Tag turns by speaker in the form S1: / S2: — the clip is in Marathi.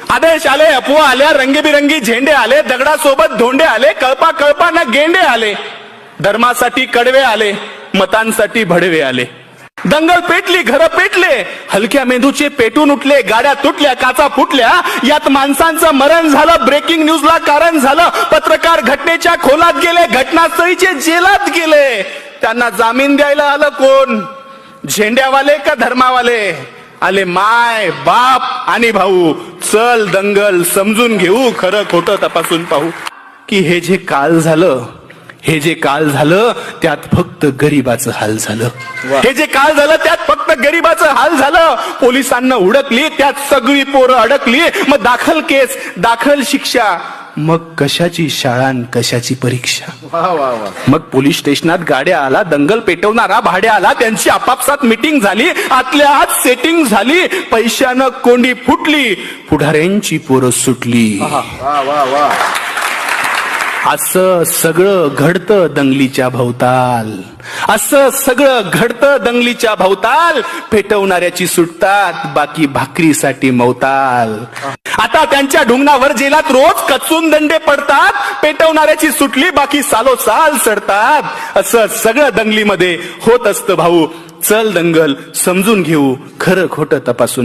S1: आदेश आले, अफवा आल्या, रंगीबिरंगी झेंडे आले, दगडासोबत धोंडे आले, कळपा कळपा ना गेंडे आले, धर्मासाठी कडवे आले, मतांसाठी भडवे आले. दंगल पेटली, घर पेटले, हलक्या मेंदूचे पेटून उठले, गाड्या तुटल्या, काचा फुटल्या, यात माणसांचं मरण झालं, ब्रेकिंग न्यूजला कारण झालं, पत्रकार घटनेच्या खोलात गेले, घटनास्थळीचे जेलात गेले. त्यांना जामीन द्यायला आलं कोण? झेंड्यावाले का धर्मावाले? आले माय बाप आणि भाऊ. चल दंगल समजून घेऊ, खरं खोटं तपासून पाहू. की हे जे काल झालं त्यात फक्त गरिबाचं हाल झालं. हे जे काल झालं त्यात फक्त गरिबाचं हाल झालं. पोलिसांना हुडकली, त्यात सगळी पोरं अडकली. मग दाखल केस, दाखल शिक्षा, मग कशाची शाळा न कशाची परीक्षा. मग पोलीस स्टेशनात गाड्या आला, दंगल पेटवणारा भाड्या आला, त्यांची आपापसात मीटिंग झाली, आतल्या आत सेटिंग झाली, पैशानं कोंडी फुटली, पुढाऱ्यांची पोरं सुटली. असं सगळं घडतं दंगलीच्या भोवताल. असं सगळं घडतं दंगलीच्या भोवताल. पेटवणाऱ्याची सुटतात, बाकी भाकरीसाठी मवताल. आता त्यांच्या ढुंगणावर जेलात रोज कचून दंडे पडतात. पेटवणाऱ्याची सुटली, बाकी सालोसाल सडतात. असं सगळं दंगलीमध्ये होत असतं भाऊ. चल दंगल समजून घेऊ, खरं खोटं तपासून